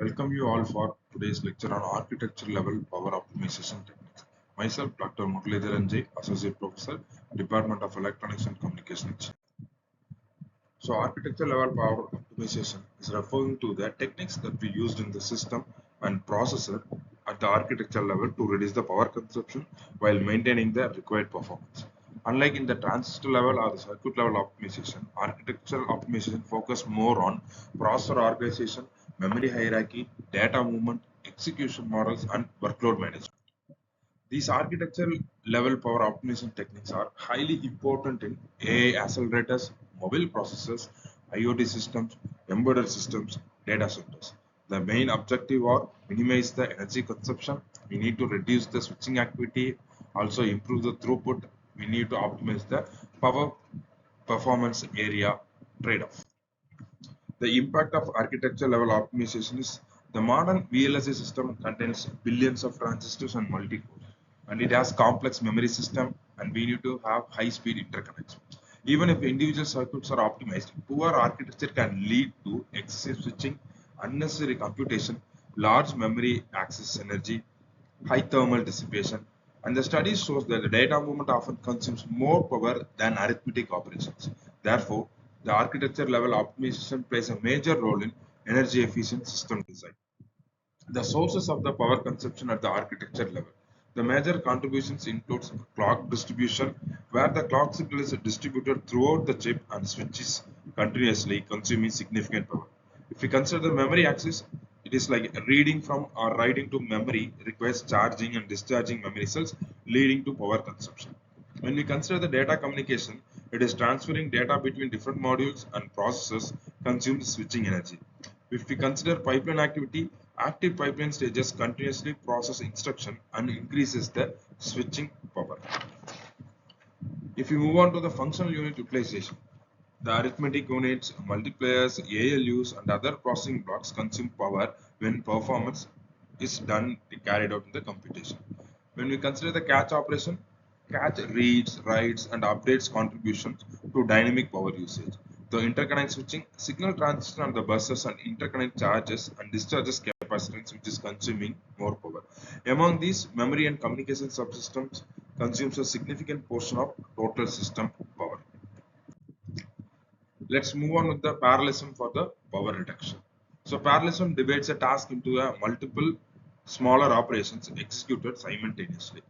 Welcome you all for today's lecture on architecture level power optimization techniques. Myself, Dr. Muralidharan, Associate Professor, Department of Electronics and Communication Engineering. So, architecture level power optimization is referring to the techniques that we used in the system and processor at the architecture level to reduce the power consumption while maintaining the required performance. Unlike in the transistor level or the circuit level optimization, architectural optimization focus more on processor organization, memory hierarchy, data movement, execution models, and workload management. These architectural level power optimization techniques are highly important in AI accelerators, mobile processors, IoT systems, embedded systems, data centers. The main objective are minimize the energy consumption. We need to reduce the switching activity, also improve the throughput. We need to optimize the power performance area trade-off. The impact of architecture level optimization is the modern VLSI system contains billions of transistors and multi-cores, and it has complex memory system, and we need to have high-speed interconnects. Even if individual circuits are optimized, poor architecture can lead to excessive switching, unnecessary computation, large memory access energy, high thermal dissipation, and the study shows that the data movement often consumes more power than arithmetic operations. Therefore, the architecture level optimization plays a major role in energy efficient system design. The sources of the power consumption at the architecture level. The major contributions includes clock distribution, where the clock signal is distributed throughout the chip and switches continuously, consuming significant power. If we consider the memory axis, it is like reading from or writing to memory requires charging and discharging memory cells, leading to power consumption. When we consider the data communication, it is transferring data between different modules and processes consumes switching energy. If we consider pipeline activity, active pipeline stages continuously process instruction and increases the switching power. If we move on to the functional unit utilization, the arithmetic units, multipliers, ALUs, and other processing blocks consume power when performance is done carried out in the computation. When we consider the catch operation, catch reads, writes, and updates contributions to dynamic power usage. The interconnect switching, signal transmission on the buses and interconnect charges and discharges capacitance, which is consuming more power. Among these, memory and communication subsystems consumes a significant portion of total system power. Let's move on with the parallelism for the power reduction. So parallelism divides a task into a multiple smaller operations executed simultaneously.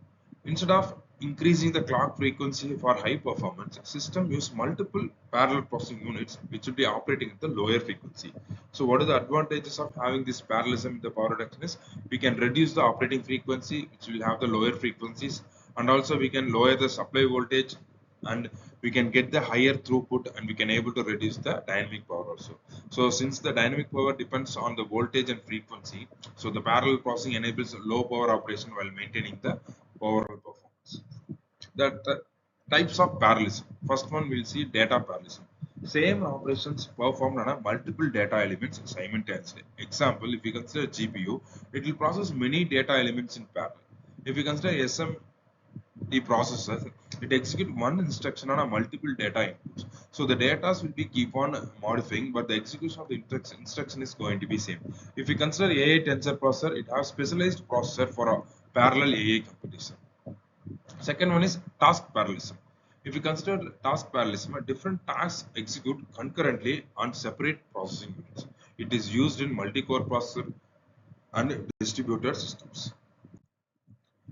Instead of increasing the clock frequency for high performance, system use multiple parallel processing units which will be operating at the lower frequency. So what are the advantages of having this parallelism in the power reduction is we can reduce the operating frequency which will have the lower frequencies, and also we can lower the supply voltage, and we can get the higher throughput, and we can able to reduce the dynamic power also. So since the dynamic power depends on the voltage and frequency, so the parallel processing enables low power operation while maintaining the overall performance. The types of parallelism. First one we'll see data parallelism. Same operations performed on a multiple data elements simultaneously. Example, if we consider GPU, it will process many data elements in parallel. If we consider SMD processor, it executes one instruction on a multiple data inputs. So the data will be keep on modifying, but the execution of the instruction is going to be same. If we consider AI tensor processor, it has specialized processor for a parallel AI computation. Second one is task parallelism. If you consider task parallelism, different tasks execute concurrently on separate processing units. It is used in multi-core processor and distributed systems.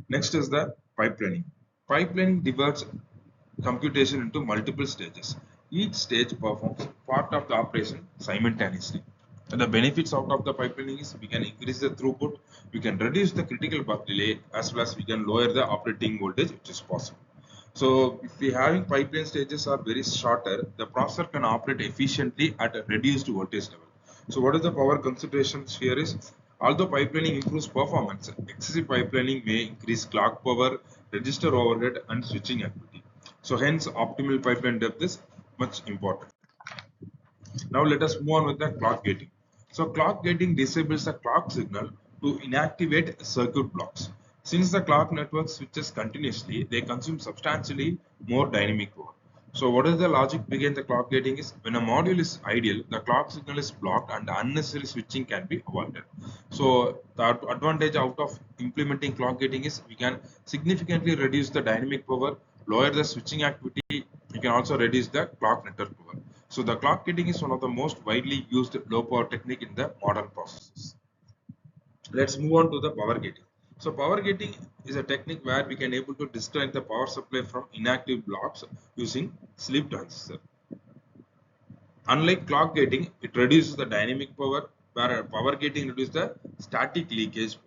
Next is the pipelining. Pipelining divides computation into multiple stages. Each stage performs part of the operation simultaneously. And the benefits out of the pipelining is we can increase the throughput, we can reduce the critical path delay, as well as we can lower the operating voltage, which is possible. So if we having pipeline stages are very shorter, the processor can operate efficiently at a reduced voltage level. So what is the power considerations here is, although pipelining improves performance, excessive pipelining may increase clock power, register overhead, and switching activity. So hence optimal pipeline depth is much important. Now let us move on with the clock gating. So clock gating disables the clock signal to inactivate circuit blocks. Since the clock network switches continuously, they consume substantially more dynamic power. So what is the logic behind the clock gating is when a module is ideal, the clock signal is blocked and unnecessary switching can be avoided. So the advantage out of implementing clock gating is we can significantly reduce the dynamic power, lower the switching activity, we can also reduce the clock network power. So the clock gating is one of the most widely used low power technique in the modern processes. Let's move on to the power gating. So power gating is a technique where we can able to disconnect the power supply from inactive blocks using sleep transistor. Unlike clock gating, it reduces the dynamic power, where power gating reduces the static leakage.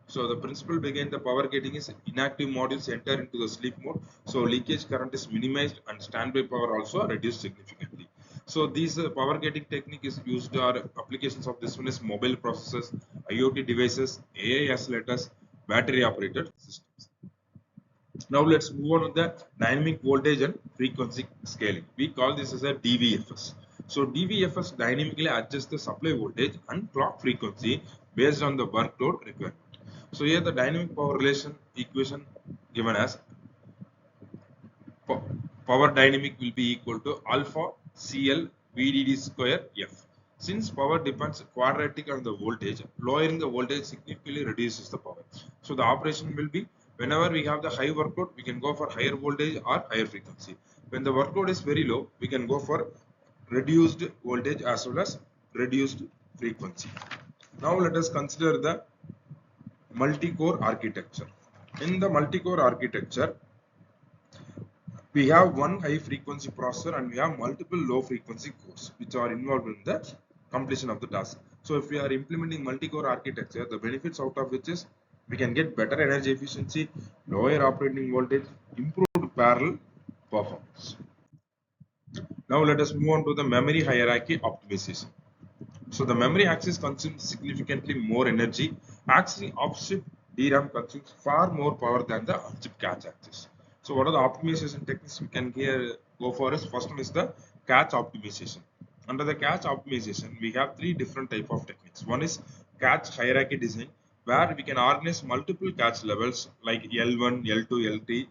So the principle behind the power gating is inactive modules enter into the sleep mode, so leakage current is minimized and standby power also reduced significantly. So these power gating technique is used or applications of this one is mobile processors, IoT devices, AI accelerators, battery operated systems. Now let's move on to the dynamic voltage and frequency scaling. We call this as a DVFS. So DVFS dynamically adjusts the supply voltage and clock frequency based on the workload requirement. So here the dynamic power relation equation given as power dynamic will be equal to alpha CL VDD square F. Since power depends quadratic on the voltage, lowering the voltage significantly reduces the power. So the operation will be whenever we have the high workload, we can go for higher voltage or higher frequency. When the workload is very low, we can go for reduced voltage as well as reduced frequency. Now let us consider the multi-core architecture. In the multi-core architecture, we have one high frequency processor and we have multiple low frequency cores which are involved in the completion of the task. So if we are implementing multi-core architecture, the benefits out of which is we can get better energy efficiency, lower operating voltage, improved parallel performance. Now let us move on to the memory hierarchy optimization. So the memory access consumes significantly more energy. Accessing off-chip DRAM consumes far more power than the on-chip cache access. So what are the optimization techniques we can here go for is first one is the cache optimization. Under the cache optimization, we have three different type of techniques. One is cache hierarchy design, where we can organize multiple cache levels like L1, L2, L3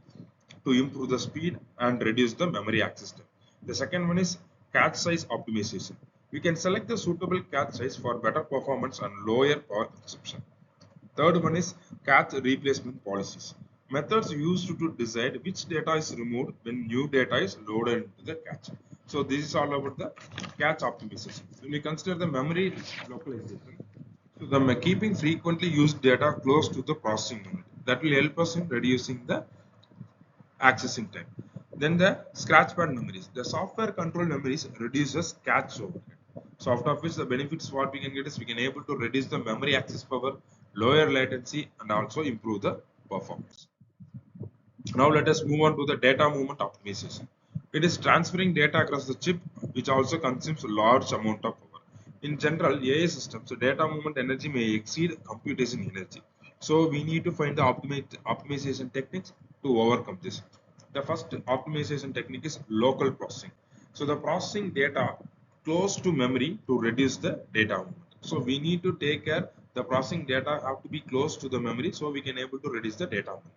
to improve the speed and reduce the memory access time. The second one is cache size optimization. We can select the suitable cache size for better performance and lower power consumption. Third one is cache replacement policies. Methods used to decide which data is removed when new data is loaded into the cache. So this is all about the cache optimization. When we consider the memory localization, so the keeping frequently used data close to the processing unit, that will help us in reducing the accessing time. Then the scratchpad memories. The software controlled memories reduces cache overhead. So out of which the benefits what we can get is we can able to reduce the memory access power, lower latency, and also improve the performance. Now let us move on to the data movement optimization. It is transferring data across the chip, which also consumes a large amount of power. In general, AI systems, the data movement energy may exceed computation energy. So we need to find the optimization techniques to overcome this. The first optimization technique is local processing. So the processing data close to memory to reduce the data movement. So we need to take care the processing data have to be close to the memory so we can able to reduce the data movement.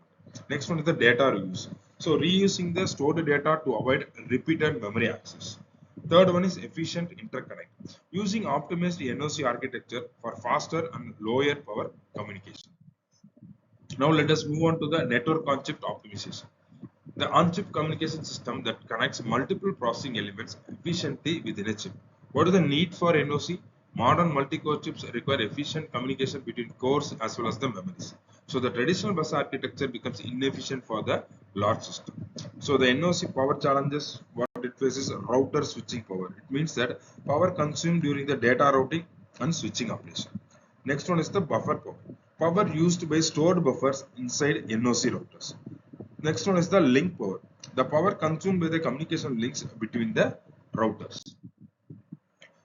Next one is the data reuse. So reusing the stored data to avoid repeated memory access. Third one is efficient interconnect. Using optimized NOC architecture for faster and lower power communication. Now let us move on to the network on chip optimization. The on-chip communication system that connects multiple processing elements efficiently within a chip. What is the need for NOC? Modern multi-core chips require efficient communication between cores as well as the memories. So the traditional bus architecture becomes inefficient for the large system. So the NOC power challenges what it faces router switching power. It means that power consumed during the data routing and switching operation. Next one is the buffer power. Power used by stored buffers inside NOC routers. Next one is the link power. The power consumed by the communication links between the routers.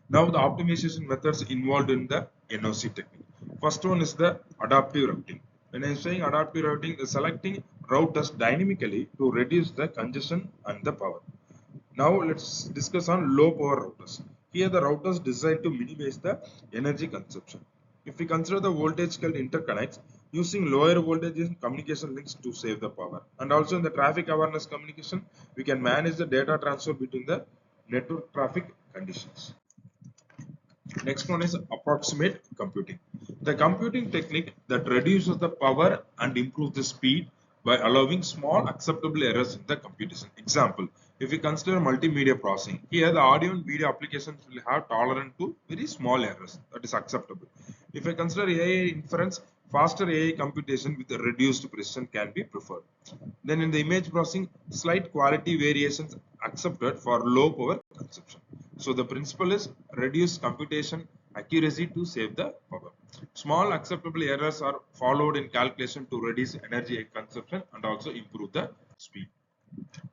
Now the optimization methods involved in the NOC technique. First one is the adaptive routing. When I am saying adaptive routing, the selecting routers dynamically to reduce the congestion and the power. Now let's discuss on low power routers. Here the routers designed to minimize the energy consumption. If we consider the voltage scale interconnects, using lower voltage in communication links to save the power. And also in the traffic awareness communication, we can manage the data transfer between the network traffic conditions. Next one is approximate computing. The computing technique that reduces the power and improves the speed by allowing small acceptable errors in the computation. Example, if we consider multimedia processing, here the audio and video applications will have tolerance to very small errors, that is acceptable. If I consider AI inference, faster AI computation with reduced precision can be preferred. Then in the image processing, slight quality variations accepted for low power consumption. So the principle is reduce computation accuracy to save the power. Small acceptable errors are followed in calculation to reduce energy consumption and also improve the speed.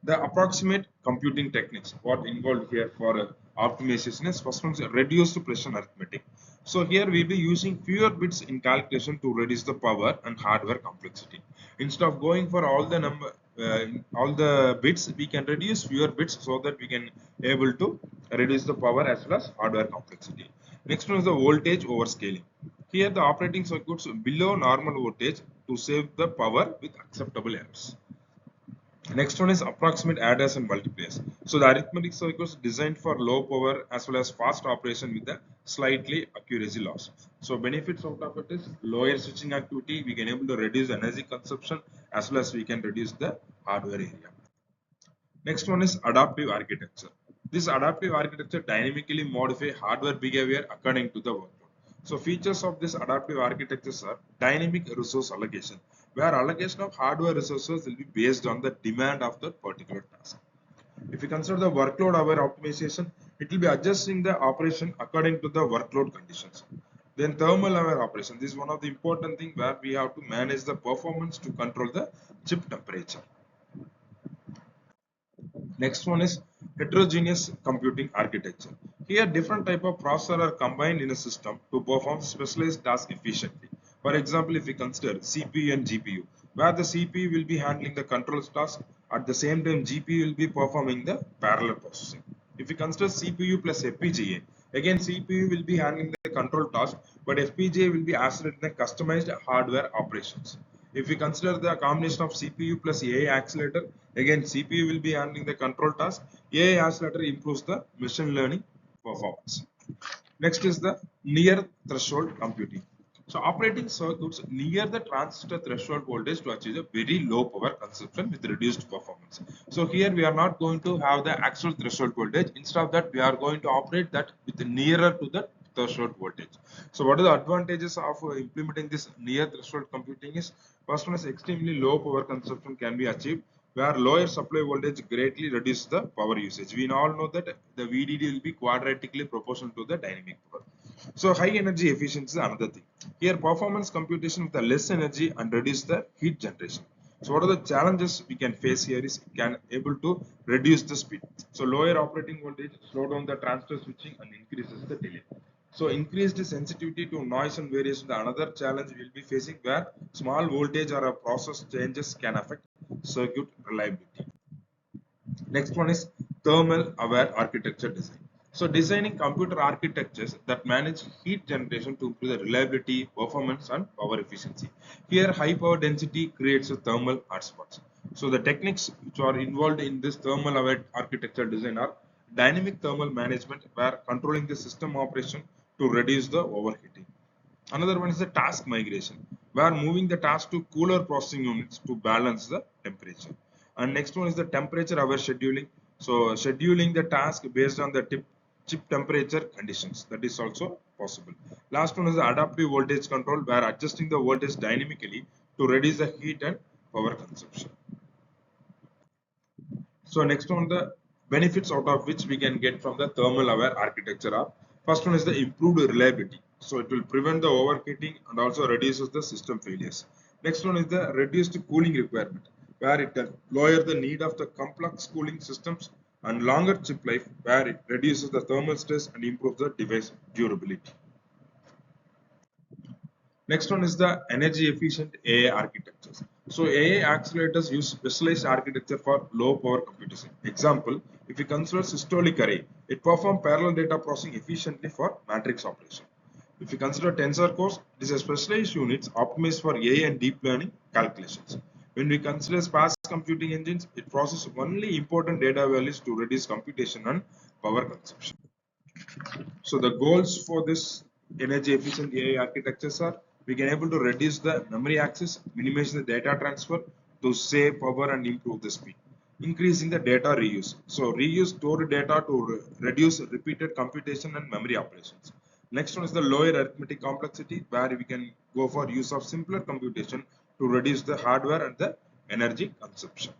The approximate computing techniques, what involved here for optimization is first one is reduced precision arithmetic. So here we'll be using fewer bits in calculation to reduce the power and hardware complexity. Instead of going for all the bits, we can reduce fewer bits so that we can able to reduce the power as well as hardware complexity. Next one is the voltage overscaling. Here the operating circuits below normal voltage to save the power with acceptable errors. Next one is approximate adders and multipliers. So the arithmetic circuits designed for low power as well as fast operation with a slightly accuracy loss. So benefits out of it is lower switching activity. We can able to reduce energy consumption as well as we can reduce the hardware area. Next one is adaptive architecture. This adaptive architecture dynamically modify hardware behavior according to the workload. So features of this adaptive architectures are dynamic resource allocation, where allocation of hardware resources will be based on the demand of the particular task. If you consider the workload aware optimization, it will be adjusting the operation according to the workload conditions. Then thermal aware operation. This is one of the important things where we have to manage the performance to control the chip temperature. Next one is heterogeneous computing architecture. Here different type of processor are combined in a system to perform specialized tasks efficiently. For example, if we consider CPU and GPU, where the CPU will be handling the control task, at the same time GPU will be performing the parallel processing. If we consider CPU plus FPGA, again CPU will be handling the control task, but FPGA will be accelerating the customized hardware operations. If we consider the combination of CPU plus AI accelerator, again CPU will be handling the control task. AI accelerator improves the machine learning performance. Next is the near threshold computing. So operating circuits near the transistor threshold voltage to achieve a very low power consumption with reduced performance. So here we are not going to have the actual threshold voltage. Instead of that, we are going to operate that with nearer to the threshold voltage. So what are the advantages of implementing this near threshold computing is, first one is extremely low power consumption can be achieved, where lower supply voltage greatly reduces the power usage. We all know that the VDD will be quadratically proportional to the dynamic power. So high energy efficiency is another thing. Here performance computation with the less energy and reduce the heat generation. So what are the challenges we can face here is can able to reduce the speed. So lower operating voltage slow down the transistor switching and increases the delay. So increased sensitivity to noise and variation, the another challenge we will be facing, where small voltage or a process changes can affect circuit reliability. Next one is thermal aware architecture design. So designing computer architectures that manage heat generation to improve the reliability, performance and power efficiency. Here high power density creates a thermal hotspots. So the techniques which are involved in this thermal aware architecture design are dynamic thermal management, where controlling the system operation to reduce the overheating. Another one is the task migration, where moving the task to cooler processing units to balance the temperature. And next one is the temperature aware scheduling. So scheduling the task based on the chip temperature conditions, that is also possible. Last one is the adaptive voltage control, where adjusting the voltage dynamically to reduce the heat and power consumption. So next one, the benefits out of which we can get from the thermal aware architecture are, first one is the improved reliability. So it will prevent the overheating and also reduces the system failures. Next one is the reduced cooling requirement, where it can lower the need of the complex cooling systems, and longer chip life, where it reduces the thermal stress and improves the device durability. Next one is the energy efficient AI architectures. So AI accelerators use specialized architecture for low power computation. Example, if we consider systolic array, it performs parallel data processing efficiently for matrix operation. If you consider tensor cores, it is a specialized unit optimized for AI and deep learning calculations. When we consider sparse computing engines, it processes only important data values to reduce computation and power consumption. So the goals for this energy efficient AI architectures are we can able to reduce the memory access, minimize the data transfer to save power and improve the speed. Increasing the data reuse. So reuse stored data to reduce repeated computation and memory operations. Next one is the lower arithmetic complexity where we can go for use of simpler computation to reduce the hardware and the energy consumption.